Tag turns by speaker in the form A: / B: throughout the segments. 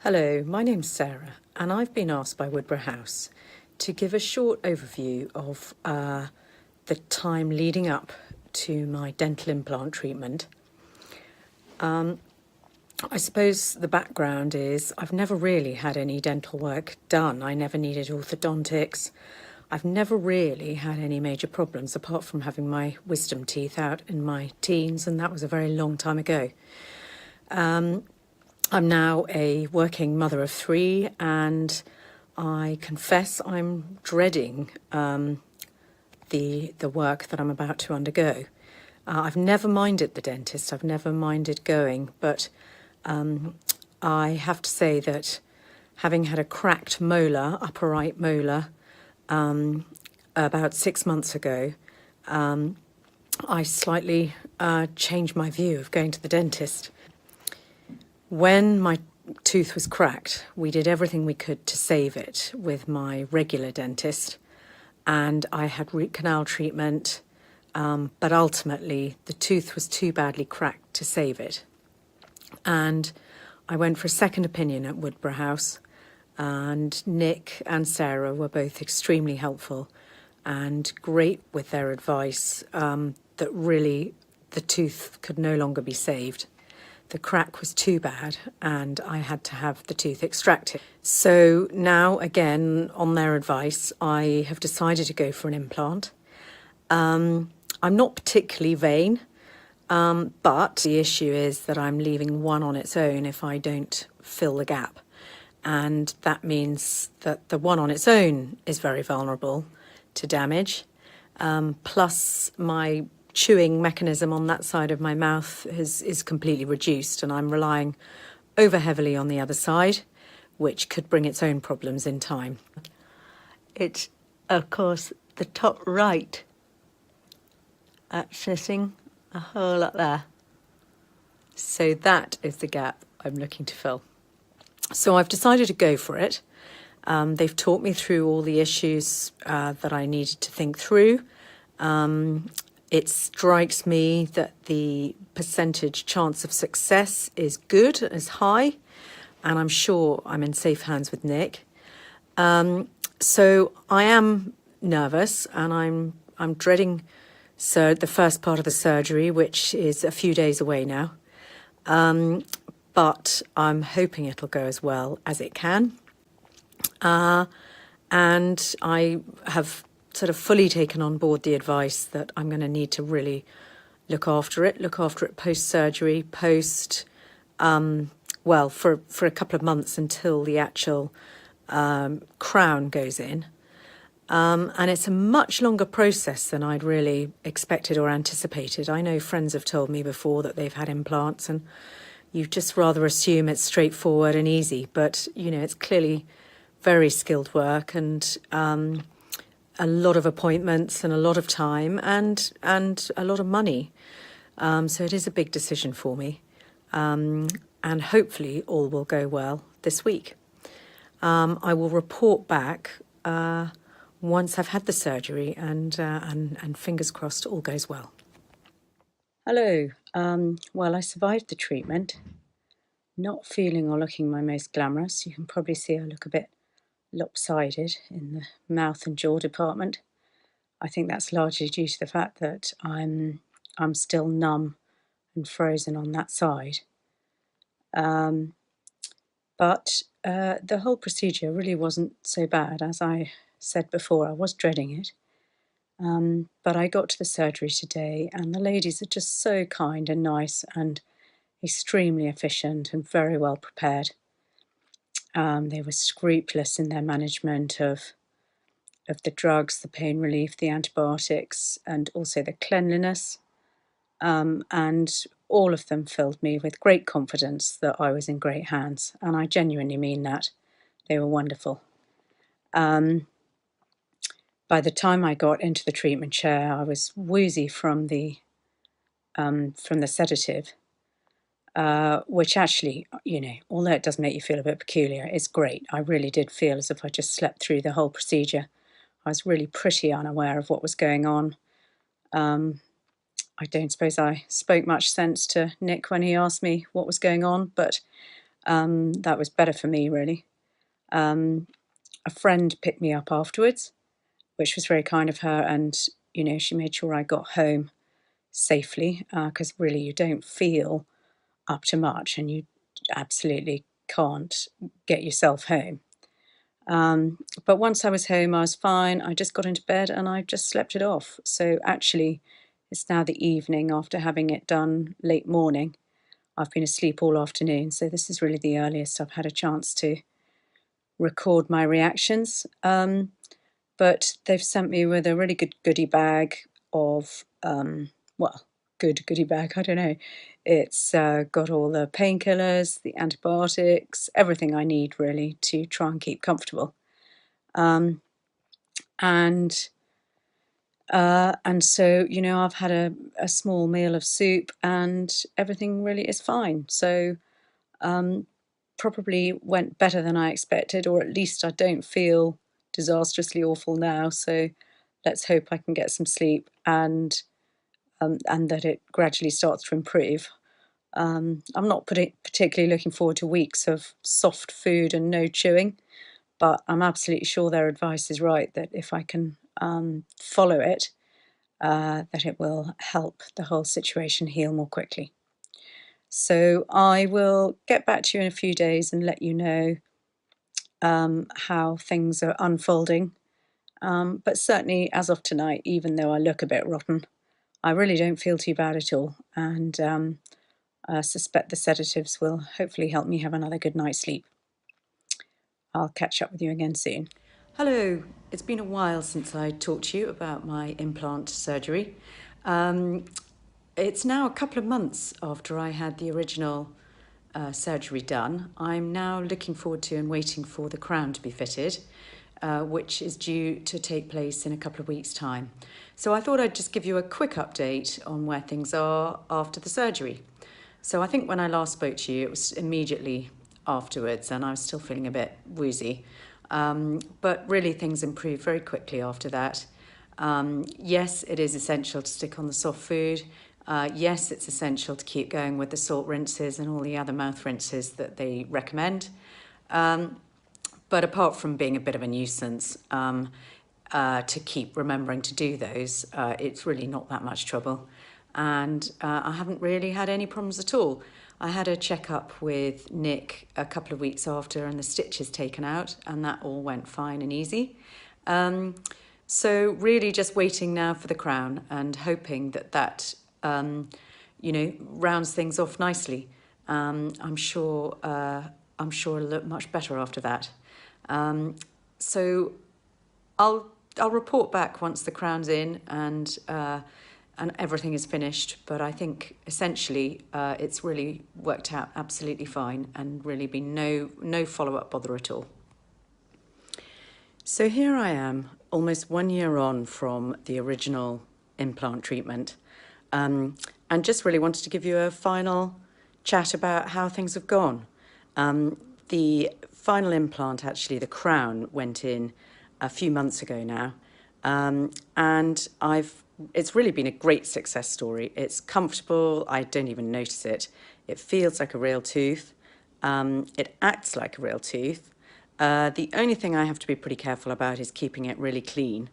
A: Hello, my name's Sarah, and I've been asked by Woodborough House to give a short overview of the time leading up to my dental implant treatment. I suppose the background is I've never really had any dental work done. I never needed orthodontics. I've never really had any major problems apart from having my wisdom teeth out in my teens, and that was a very long time ago. I'm now a working mother of three, and I confess I'm dreading the work that I'm about to undergo. I've never minded the dentist, I've never minded going, but I have to say that having had a cracked molar, upper right molar, about 6 months ago, I slightly changed my view of going to the dentist. When my tooth was cracked, we did everything we could to save it with my regular dentist, and I had root canal treatment, but ultimately the tooth was too badly cracked to save it. And I went for a second opinion at Woodborough House, and Nick and Sarah were both extremely helpful and great with their advice that really the tooth could no longer be saved. The crack was too bad and I had to have the tooth extracted. So now, again, on their advice, I have decided to go for an implant. I'm not particularly vain, but the issue is that I'm leaving one on its own if I don't fill the gap. And that means that the one on its own is very vulnerable to damage. Plus my chewing mechanism on that side of my mouth is completely reduced, and I'm relying over heavily on the other side, which could bring its own problems in time. It's, of course, the top right sitting a hole up there. So that is the gap I'm looking to fill. So I've decided to go for it. They've taught me through all the issues that I needed to think through. It strikes me that the percentage chance of success is good, is high, and I'm sure I'm in safe hands with Nick. So I am nervous, and I'm dreading the first part of the surgery, which is a few days away now. But I'm hoping it'll go as well as it can. And I have sort of fully taken on board the advice that I'm going to need to really look after it post-surgery, for a couple of months until the actual crown goes in. And it's a much longer process than I'd really expected or anticipated. I know friends have told me before that they've had implants and you just rather assume it's straightforward and easy, but you know, it's clearly very skilled work and a lot of appointments and a lot of time and a lot of money. So it is a big decision for me. And hopefully all will go well this week. I will report back once I've had the surgery and fingers crossed all goes well. Hello. Well, I survived the treatment. Not feeling or looking my most glamorous. You can probably see I look a bit lopsided in the mouth and jaw department. I think that's largely due to the fact that I'm still numb and frozen on that side. But the whole procedure really wasn't so bad. As I said before, I was dreading it. But I got to the surgery today and the ladies are just so kind and nice and extremely efficient and very well prepared. They were scrupulous in their management of the drugs, the pain relief, the antibiotics, and also the cleanliness. And all of them filled me with great confidence that I was in great hands. And I genuinely mean that. They were wonderful. By the time I got into the treatment chair, I was woozy from the sedative. Which actually, you know, although it does make you feel a bit peculiar, it's great. I really did feel as if I just slept through the whole procedure. I was really pretty unaware of what was going on. I don't suppose I spoke much sense to Nick when he asked me what was going on, but That was better for me, really. A friend picked me up afterwards, which was very kind of her, and she made sure I got home safely, because really you don't feel up to much, and you absolutely can't get yourself home. But once I was home, I was fine. I just got into bed and I just slept it off. So actually, it's now the evening after having it done late morning. I've been asleep all afternoon, so this is really the earliest I've had a chance to record my reactions. But they've sent me with a really good goodie bag of, well, good goodie bag, I don't know. It's got all the painkillers, the antibiotics, everything I need really to try and keep comfortable. Um, and so, I've had a small meal of soup and everything really is fine. So probably went better than I expected, or at least I don't feel disastrously awful now. So let's hope I can get some sleep and that it gradually starts to improve. I'm not particularly looking forward to weeks of soft food and no chewing, but I'm absolutely sure their advice is right, that if I can follow it, that it will help the whole situation heal more quickly. So I will get back to you in a few days and let you know how things are unfolding. But certainly as of tonight, even though I look a bit rotten, I really don't feel too bad at all. And I suspect the sedatives will hopefully help me have another good night's sleep. I'll catch up with you again soon. Hello, it's been a while since I talked to you about my implant surgery. It's now a couple of months after I had the original surgery done. I'm now looking forward to and waiting for the crown to be fitted, which is due to take place in a couple of weeks' time. So I thought I'd just give you a quick update on where things are after the surgery. So I think when I last spoke to you, it was immediately afterwards, and I was still feeling a bit woozy. But really things improved very quickly after that. Yes, it is essential to stick on the soft food. Yes, it's essential to keep going with the salt rinses and all the other mouth rinses that they recommend. But apart from being a bit of a nuisance, to keep remembering to do those, it's really not that much trouble. And I haven't really had any problems at all. I had a checkup with Nick a couple of weeks after and the stitches taken out, and that all went fine and easy. So really just waiting now for the crown and hoping that rounds things off nicely. I'm sure it'll look much better after that. So I'll report back once the crown's in and everything is finished. But I think essentially it's really worked out absolutely fine and really been no follow-up bother at all. So here I am, almost 1 year on from the original implant treatment, and just really wanted to give you a final chat about how things have gone. The final implant, actually, the crown, went in a few months ago now, and it's really been a great success story. It's comfortable, I don't even notice it. It feels like a real tooth. It acts like a real tooth. The only thing I have to be pretty careful about is keeping it really clean.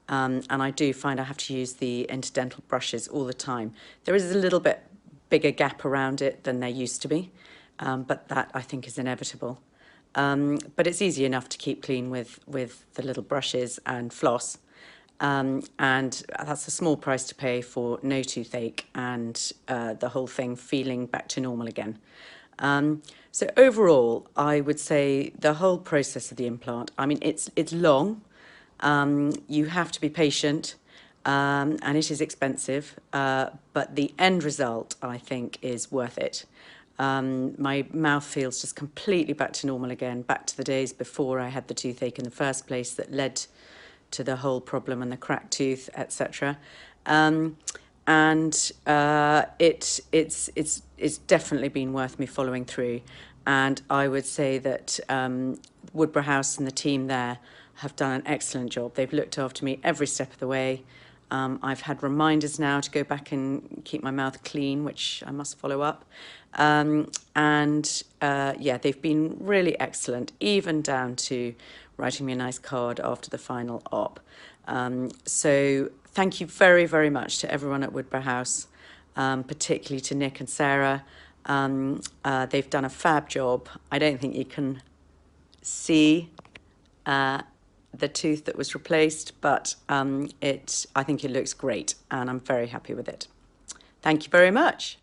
A: And I do find I have to use the interdental brushes all the time. There is a little bit bigger gap around it than there used to be, but that I think is inevitable. But it's easy enough to keep clean with the little brushes and floss. And that's a small price to pay for no toothache and the whole thing feeling back to normal again. So overall, I would say the whole process of the implant, I mean, it's long. You have to be patient, and it is expensive, but the end result, I think, is worth it. My mouth feels just completely back to normal again, back to the days before I had the toothache in the first place that led to the whole problem and the cracked tooth, etc. And it's definitely been worth me following through. And I would say that Woodborough House and the team there have done an excellent job. They've looked after me every step of the way. I've had reminders now to go back and keep my mouth clean, which I must follow up. Yeah, they've been really excellent, even down to writing me a nice card after the final op. So thank you very, very much to everyone at Woodborough House, particularly to Nick and Sarah. They've done a fab job. I don't think you can see the tooth that was replaced, but I think it looks great and I'm very happy with it. Thank you very much.